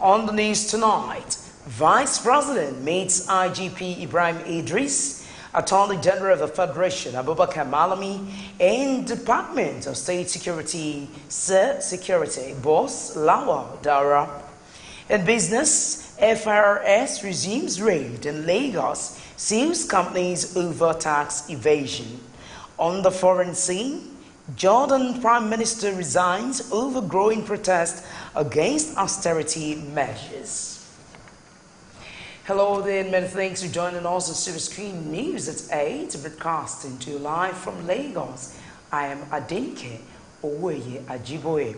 On the news tonight, Vice President meets IGP Ibrahim Idris, Attorney General of the Federation Abubakar Malami, and Department of State Security Boss Lawal Dara. In business, FRS resumes raid in Lagos, seals companies over tax evasion. On the foreign scene, Jordan Prime Minister resigns over growing protest against austerity measures. Hello there, and many thanks for joining us on Superscreen News at 8, broadcasting to you live from Lagos. I am Adenike Oweye Ajiboye.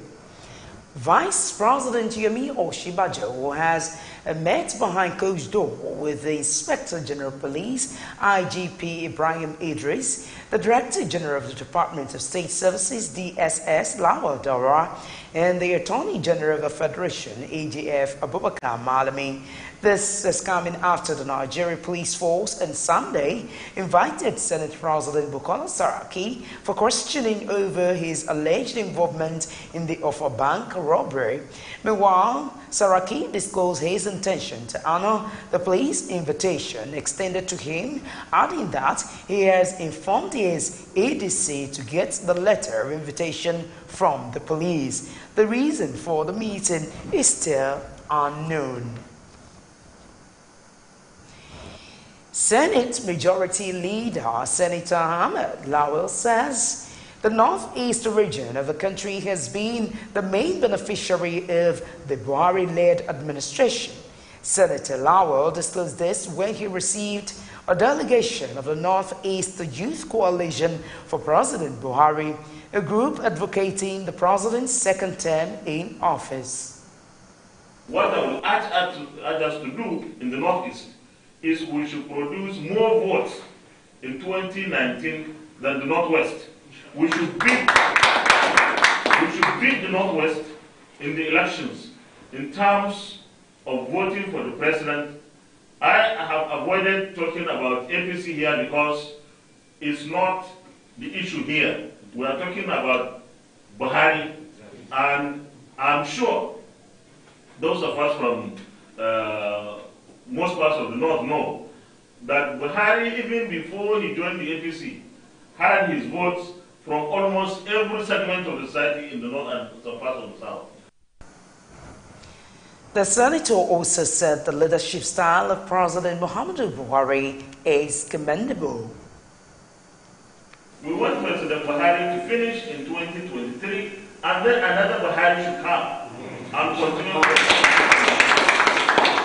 Vice President Yemi Oshibajo has met behind closed door with the Inspector General of Police, IGP Ibrahim Idris, the Director General of the Department of State Services, DSS, Lawal Dara, and the Attorney General of the Federation, AGF, Abubakar Malami. This is coming after the Nigerian police force on Sunday invited Senate President Bukola Saraki for questioning over his alleged involvement in the Offer Bank robbery. Meanwhile, Saraki disclosed his intention to honor the police invitation extended to him, adding that he has informed his ADC to get the letter of invitation from the police. The reason for the meeting is still unknown. Senate Majority Leader Senator Ahmed Lawal says the northeast region of the country has been the main beneficiary of the Buhari-led administration. Senator Lawal disclosed this when he received a delegation of the Northeast Youth Coalition for President Buhari, a group advocating the president's second term in office. What I will urge us to do in the northeast is we should produce more votes in 2019 than the northwest. We should beat the northwest in the elections in terms of voting for the president. I have avoided talking about APC here because it's not the issue here. We are talking about Buhari, and I'm sure those of us from most parts of the north know that Buhari, even before he joined the APC, had his votes from almost every segment of the society in the north and some parts of the south. The senator also said the leadership style of President Muhammadu Buhari is commendable. We want President Buhari to finish in 2023, and then another Buhari should come and continue.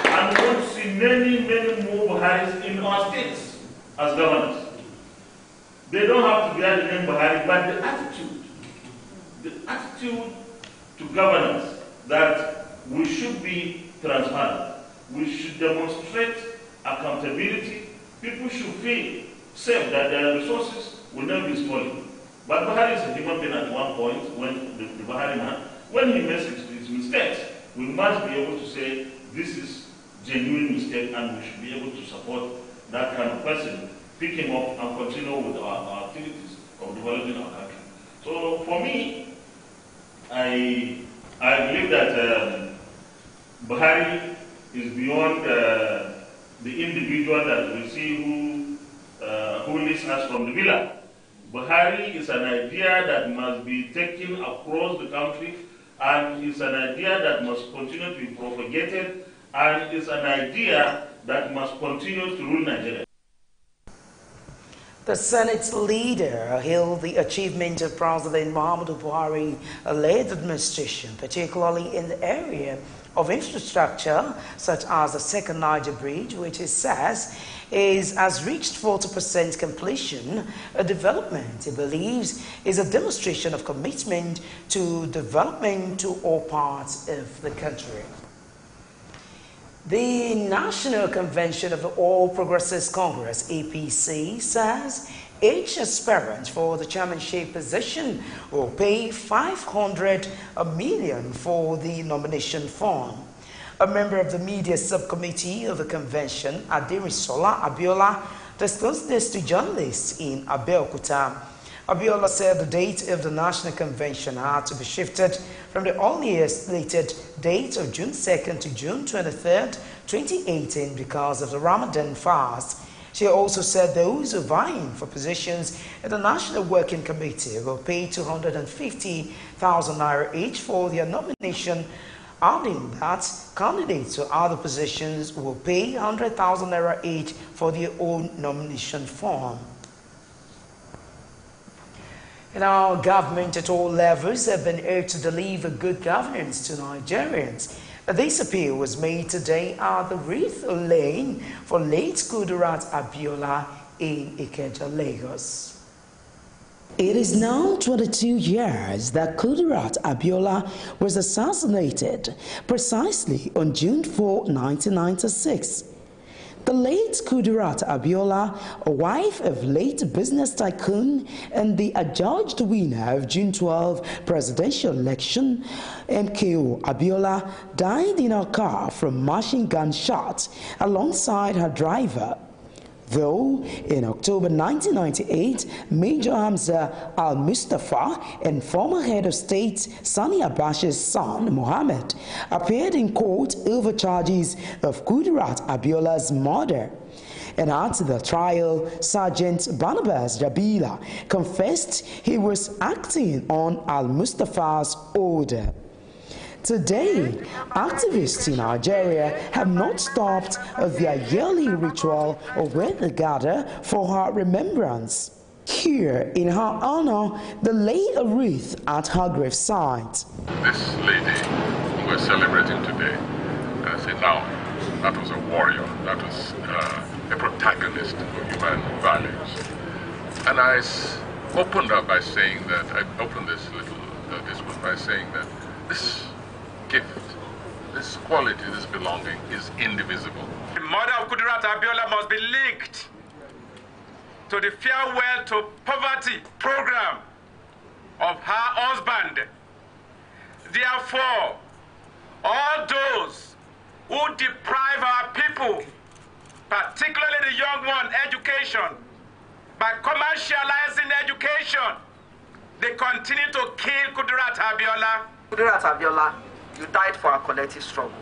And we want to see many more Buharis in our states as governors. They don't have to bear the name Buhari, but the attitude to governance that we should be transparent. We should demonstrate accountability. People should feel safe that their resources will never be stolen. But Buhari is a human being at one point, when the Buhari man, when he makes his mistakes, we must be able to say this is genuine mistake, and we should be able to support that kind of person, pick him up and continue with our activities of developing our country. So for me, I believe that Buhari is beyond the individual that we see who leads us from the villa. Buhari is an idea that must be taken across the country, and is an idea that must continue to be propagated, and is an idea that must continue to rule Nigeria. The Senate leader hailed the achievement of President Muhammadu Buhari-led administration, particularly in the area of infrastructure, such as the Second Niger Bridge, which he says has reached 40% completion, a development he believes is a demonstration of commitment to development to all parts of the country. The National Convention of the All Progressives Congress, APC, says each aspirant for the chairmanship position will pay $500 million for the nomination form. A member of the media subcommittee of the convention, Aderisola Abiola, disclosed this to journalists in Abeokuta. Abiola said the date of the National Convention had to be shifted from the earlier slated date of June 2nd to June 23rd, 2018 because of the Ramadan fast. She also said those who are vying for positions in the National Working Committee will pay 250,000 naira each for their nomination, adding that candidates to other positions will pay 100,000 naira each for their own nomination form. And our government at all levels have been urged to deliver good governance to Nigerians. This appeal was made today at the wreath laying for late Kudirat Abiola in Ikeja, Lagos. It is now 22 years that Kudirat Abiola was assassinated, precisely on June 4, 1996. The late Kudirat Abiola, a wife of late business tycoon and the adjudged winner of June 12 presidential election, MKO Abiola, died in her car from machine gun shots alongside her driver. Though in October 1998, Major Hamza al-Mustafa and former head of state Sani Abbas's son, Mohammed, appeared in court over charges of Kudirat Abiola's murder. And at the trial, Sergeant Barnabas Jabila confessed he was acting on al-Mustafa's order. Today, activists in Nigeria have not stopped their yearly ritual where they gather for her remembrance. Here, in her honor, they lay a wreath at her gravesite. This lady we're celebrating today, and I say now, that was a warrior, that was a protagonist of human values. And I opened up by saying that, I opened this little discourse by saying that this gift, this quality, this belonging is indivisible. The murder of Kudirat Abiola must be linked to the Farewell to Poverty program of her husband. Therefore, all those who deprive our people, particularly the young one, education, by commercializing education, they continue to kill Kudirat Abiola. Kudirat Abiola, you died for our collective struggle.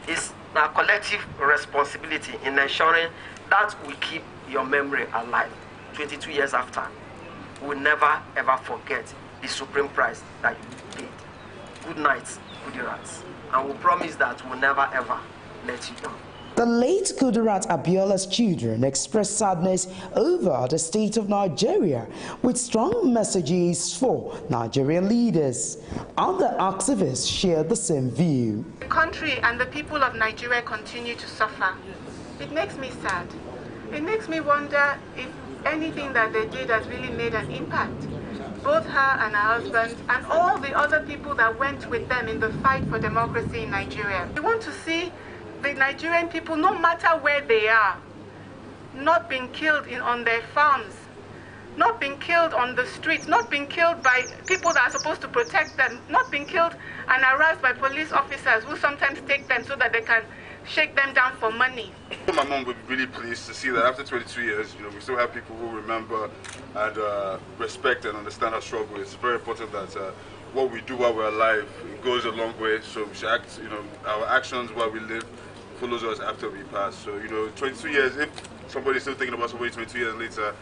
It's our collective responsibility in ensuring that we keep your memory alive 22 years after. We'll never ever forget the supreme price that you paid. Good night, Kudirat. And we promise that we'll never ever let you down. The late Kudirat Abiola's children expressed sadness over the state of Nigeria with strong messages for Nigerian leaders. Other activists shared the same view. The country and the people of Nigeria continue to suffer. It makes me sad. It makes me wonder if anything that they did has really made an impact. Both her and her husband and all the other people that went with them in the fight for democracy in Nigeria. We want to see the Nigerian people, no matter where they are, not being killed on their farms, not being killed on the streets, not being killed by people that are supposed to protect them, not being killed and harassed by police officers who sometimes take them so that they can shake them down for money. My mom would be really pleased to see that after 22 years, we still have people who remember and respect and understand our struggle. It's very important that what we do while we're alive goes a long way. So we should act, our actions while we live follows us after we pass. So, 22 years, if somebody's still thinking about somebody 22 years later,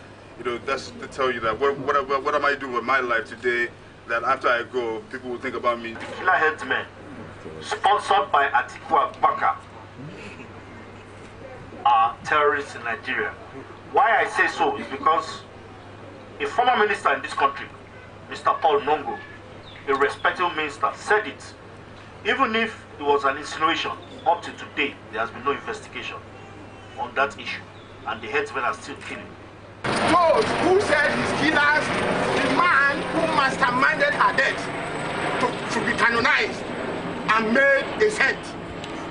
that's to tell you that what am I doing with my life today that after I go, people will think about me. Fila Headsmen, sponsored by Atiku Abubakar, are terrorists in Nigeria. Why I say so is because a former minister in this country, Mr. Paul Nongo, a respected minister, said it. Even if it was an insinuation, up to today, there has been no investigation on that issue, and the headsmen are still killing. Those who said his killers, the man who masterminded her death, to be canonized and made a saint,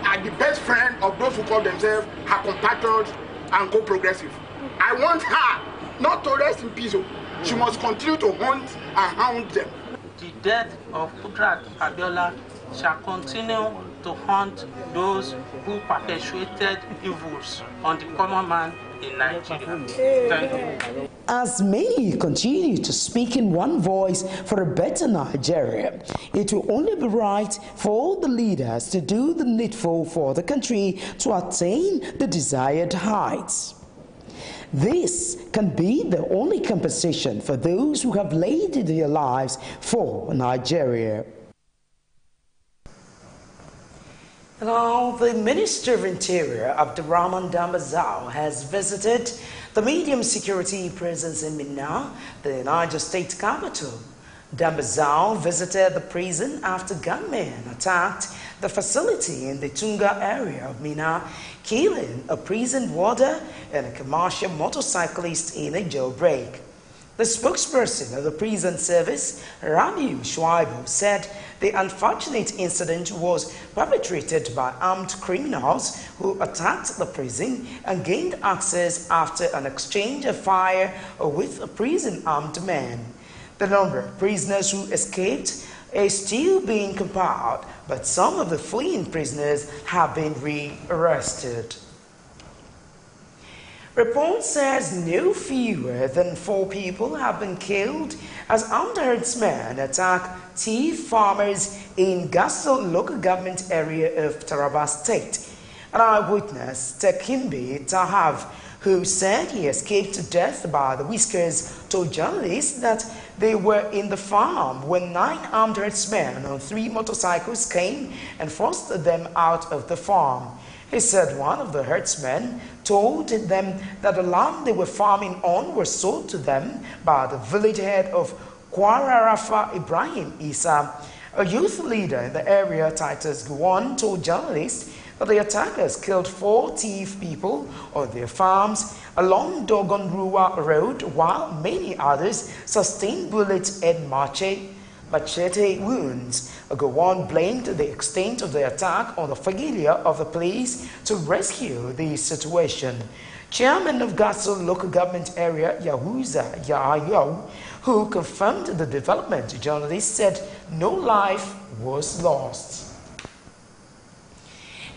are the best friend of those who call themselves her compatriots and co-progressive. I want her not to rest in peace. She must continue to hunt and hound them. The death of Kudirat Abiola shall continue to haunt those who perpetuated evils on the common man in Nigeria. Thank you. As many continue to speak in one voice for a better Nigeria, it will only be right for all the leaders to do the needful for the country to attain the desired heights. This can be the only compensation for those who have laid their lives for Nigeria. Now, the Minister of Interior, Abdurrahman Dambazao, has visited the medium security prisons in Minna, the Niger State capital. Dambazao visited the prison after gunmen attacked the facility in the Tunga area of Minna, killing a prison warder and a commercial motorcyclist in a jailbreak. The spokesperson of the prison service, Rabiu Shuaibu, said the unfortunate incident was perpetrated by armed criminals who attacked the prison and gained access after an exchange of fire with a prison armed man. The number of prisoners who escaped is still being compiled, but some of the fleeing prisoners have been rearrested. Report says no fewer than 4 people have been killed as armed herdsmen attack tea farmers in Gasso local government area of Taraba State. An eyewitness, Tekimbe Tahav, who said he escaped to death by the whiskers, told journalists that they were in the farm when 9 armed herdsmen on 3 motorcycles came and forced them out of the farm. He said one of the herdsmen told them that the land they were farming on was sold to them by the village head of Kwararafa Ibrahim Isa. A youth leader in the area, Titus Guwan, told journalists that the attackers killed 4 thief people on their farms along Dogon Rua Road, while many others sustained bullets and machete wounds. Gowon blamed the extent of the attack on the failure of the police to rescue the situation. Chairman of Gasso local government area, Yahuza Yahayo, who confirmed the development to journalists, said no life was lost.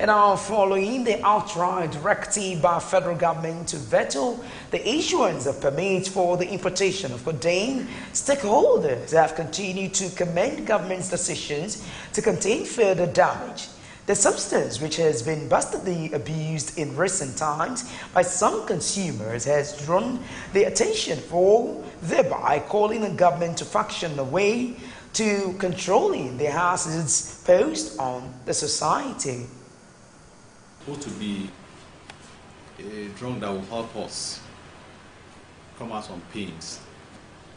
And now, following the outright directive by federal government to veto the issuance of permits for the importation of codeine, stakeholders have continued to commend government's decisions to contain further damage. The substance, which has been vastly abused in recent times by some consumers, has drawn the attention for, thereby calling the government to function a way to controlling the hazards posed on the society. To be a drug that will help us come out on pains.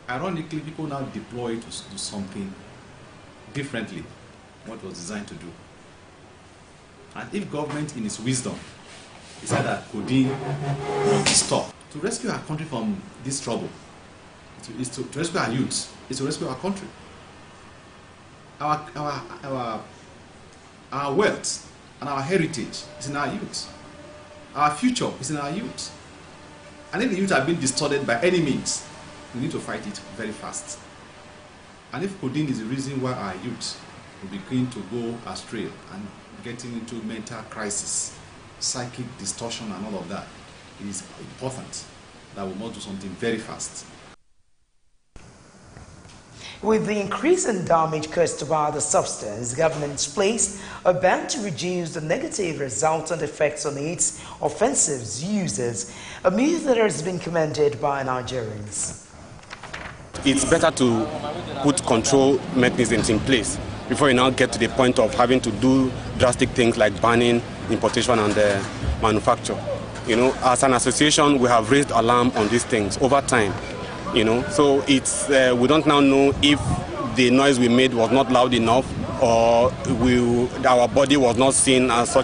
Ironically, people now deploy it to do something differently what it was designed to do. And if government in its wisdom decided that codeine must be stopped, to rescue our country from this trouble, is to rescue our youth, is to rescue our country. Our wealth and our heritage is in our youth. Our future is in our youth. And if the youth are being distorted by any means, we need to fight it very fast. And if codeine is the reason why our youth will begin to go astray and getting into mental crisis, psychic distortion and all of that, it is important that we must do something very fast. With the increase in damage caused by the substance, government's placed a ban to reduce the negative resultant effects on its offensive users, a move that has been commended by Nigerians. It's better to put control mechanisms in place before you now get to the point of having to do drastic things like banning importation and manufacture. You know, as an association, we have raised alarm on these things over time. You know, so it's we don't now know if the noise we made was not loud enough, or our body was not seen as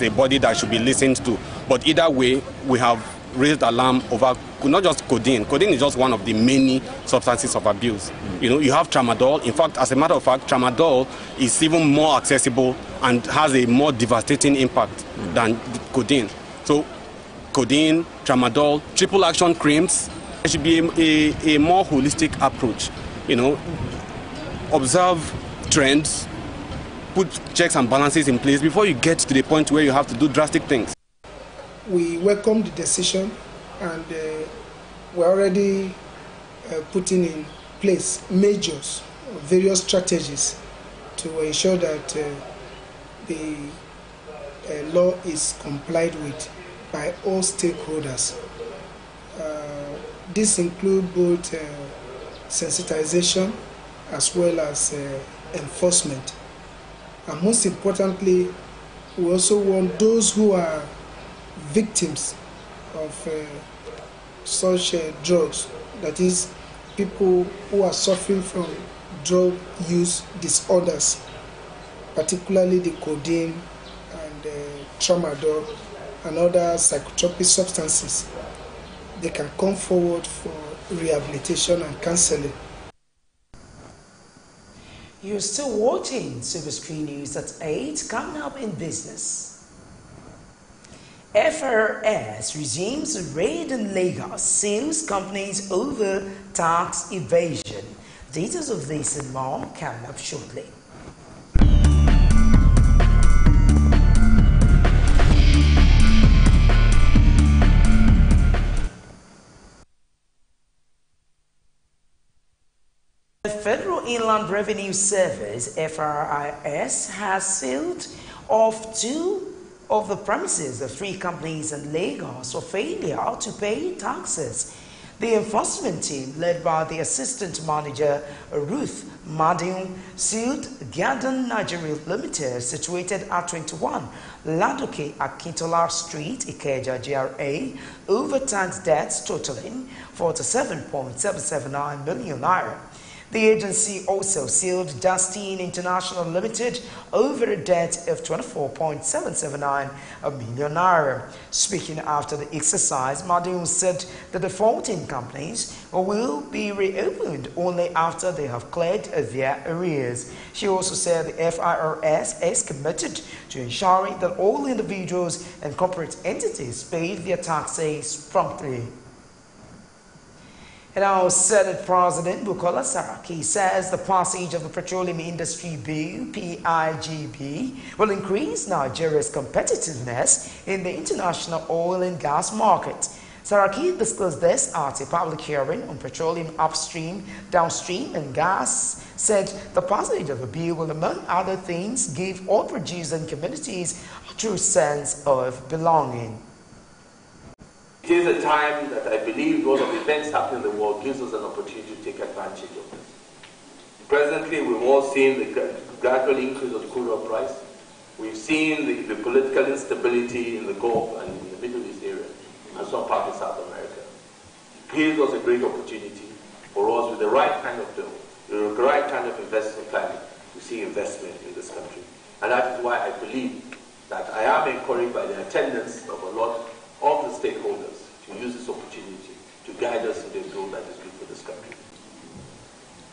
a body that should be listened to. But either way, we have raised alarm over not just codeine. Codeine is just one of the many substances of abuse. You know, you have tramadol. In fact, as a matter of fact, tramadol is even more accessible and has a more devastating impact than codeine. So, codeine, tramadol, triple action creams. There should be a more holistic approach, you know, observe trends, put checks and balances in place before you get to the point where you have to do drastic things. We welcome the decision and we're already putting in place measures, various strategies to ensure that the law is complied with by all stakeholders. This includes both sensitization as well as enforcement. And most importantly, we also want those who are victims of such drugs, that is, people who are suffering from drug use disorders, particularly the codeine and tramadol and other psychotropic substances, they can come forward for rehabilitation and counseling. You're still watching Superscreen News at 8, coming up in business. FRS resumes raid in Lagos, sales companies over tax evasion. Details of this and more coming up shortly. The Federal Inland Revenue Service, FRIS, has sealed off 2 of the premises of 3 companies in Lagos for failure to pay taxes. The enforcement team, led by the Assistant Manager Ruth Madiun, sealed Garden Nigeria Limited, situated at 21 Ladoke Akintola Street, Ikeja, GRA, over tax debts totaling 47.779 million naira. The agency also sealed Justine International Limited over a debt of 24.779 million naira. Speaking after the exercise, Madhu said the defaulting companies will be reopened only after they have cleared their arrears. She also said the FIRS is committed to ensuring that all individuals and corporate entities pay their taxes promptly. And our Senate President Bukola Saraki says the passage of the Petroleum Industry Bill, PIGB, will increase Nigeria's competitiveness in the international oil and gas market. Saraki disclosed this at a public hearing on petroleum upstream, downstream, and gas. Said the passage of the bill will, among other things, give oil producing communities a true sense of belonging. It is a time that I believe because of events happening in the world gives us an opportunity to take advantage of this. Presently, we've all seen the gradual increase of crude oil price. We've seen the political instability in the Gulf and in the Middle East area and some parts of South America. It gives us a great opportunity for us with the right kind of bill, the right kind of investment climate to see investment in this country. And that is why I believe that I am encouraged by the attendance of a lot of the stakeholders to use this opportunity to guide us in the goal that is good for this country.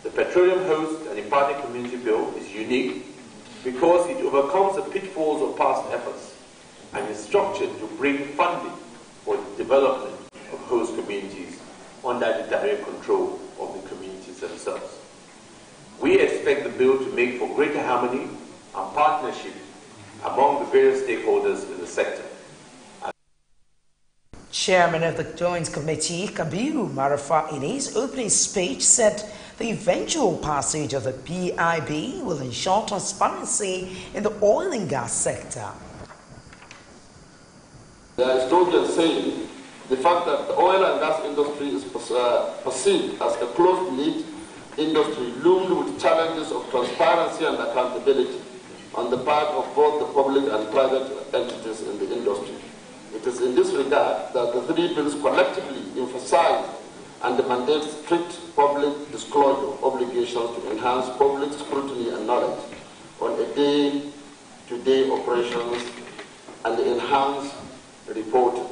The Petroleum Host and Imparting Community Bill is unique because it overcomes the pitfalls of past efforts and is structured to bring funding for the development of host communities under the direct control of the communities themselves. We expect the bill to make for greater harmony and partnership among the various stakeholders in the sector. Chairman of the Joint Committee, Kabiru Marafa, in his opening speech said the eventual passage of the PIB will ensure transparency in the oil and gas sector. There is no just saying the fact that the oil and gas industry is perceived as a closed-knit industry loomed with challenges of transparency and accountability on the part of both the public and private entities in the industry. It is in this regard that the 3 bills collectively emphasize and mandate strict public disclosure obligations to enhance public scrutiny and knowledge on a day-to-day operations and enhance reporting.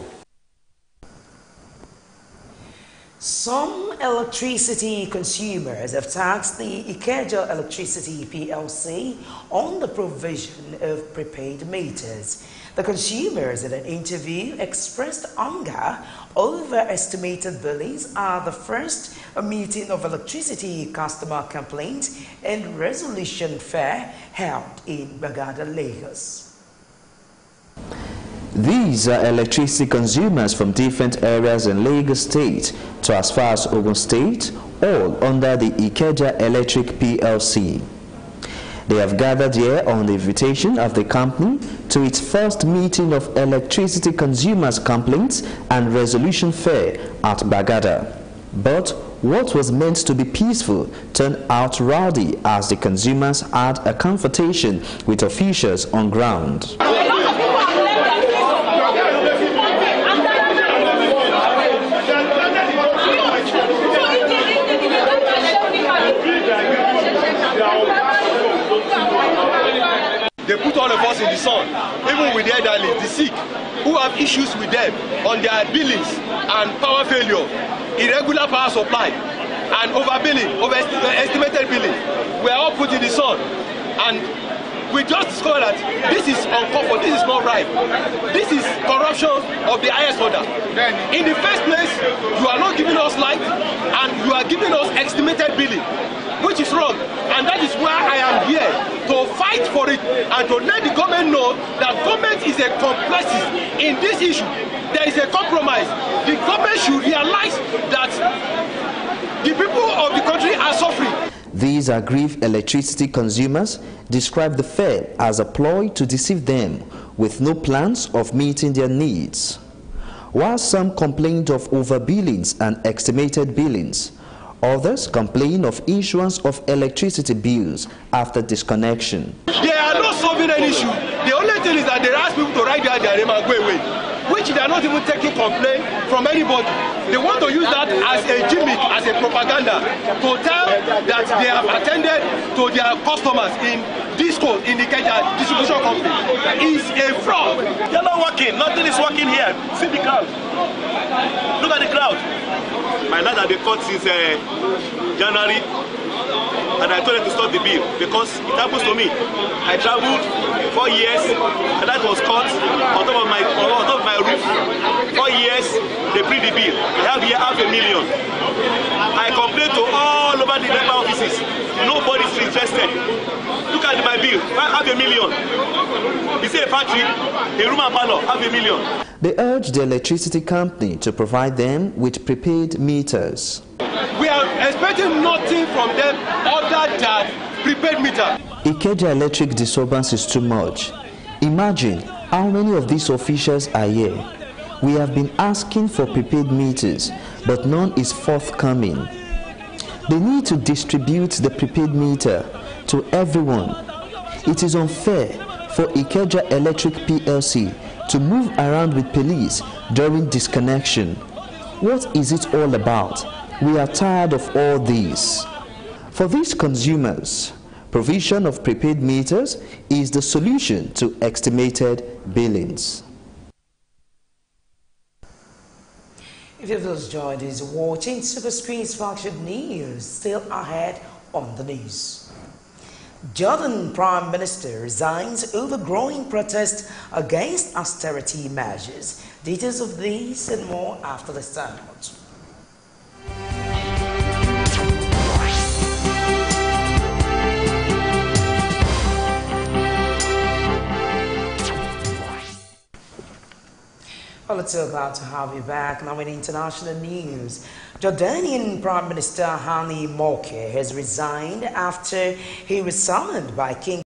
Some electricity consumers have taxed the Ikeja Electricity PLC on the provision of prepaid meters. The consumers in an interview expressed anger over estimated billings at the first meeting of electricity customer complaints and resolution fair held in Bagada, Lagos. These are electricity consumers from different areas in Lagos State to as far as Ogun State, all under the Ikeja Electric PLC. They have gathered here on the invitation of the company to its first meeting of electricity consumers' complaints and resolution fair at Bagada. But what was meant to be peaceful turned out rowdy as the consumers had a confrontation with officials on ground. They put all of us in the sun, even with the elderly, the sick, who have issues with them on their billings and power failure, irregular power supply, and overbilling, overestimated billing. We are all put in the sun, and we just discovered that this is uncalled for, this is not right. This is corruption of the highest order. In the first place, you are not giving us light, and you are giving us estimated billing, which is wrong. And that is why I am here to fight for it and to let the government know that government is a complicit in this issue. There is a compromise. The government should realize that the people of the country are suffering. These aggrieved electricity consumers describe the fair as a ploy to deceive them with no plans of meeting their needs. While some complained of overbillings and estimated billings, others complain of issuance of electricity bills after disconnection. They are not solving any issue. The only thing is that they ask people to write their name and go away, which they are not even taking complaint from anybody. They want to use that as a gimmick, as a propaganda, to tell that they have attended to their customers in Disco, in the Ikeja distribution company. It's a fraud. They are not working. Nothing is working here. See the crowd. Look at the crowd. My lad had been caught since January, and I told them to stop the bill because it happens to me. I traveled 4 years, and that was caught on top of my roof. 4 years, they bring the bill. I have here $500,000. I complained to all over the member offices. Nobody is interested. Look at my bill, $500,000. You see a factory, a room and parlor, $500,000. They urge the electricity company to provide them with prepaid meters. We are expecting nothing from them other than prepaid meter. Ikeja electric disturbance is too much. Imagine how many of these officials are here. We have been asking for prepaid meters, but none is forthcoming. They need to distribute the prepaid meter to everyone. It is unfair for Ikeja Electric PLC to move around with police during disconnection. What is it all about? We are tired of all this. For these consumers, provision of prepaid meters is the solution to estimated billings. If you've just joined us watching Superscreen's flagship news, still ahead on the news. Jordan Prime Minister resigns over growing protest against austerity measures. Details of these and more after the standout. Well, it's so glad to have you back. Now in international news, Jordanian Prime Minister Hani Moukhe has resigned after he was summoned by King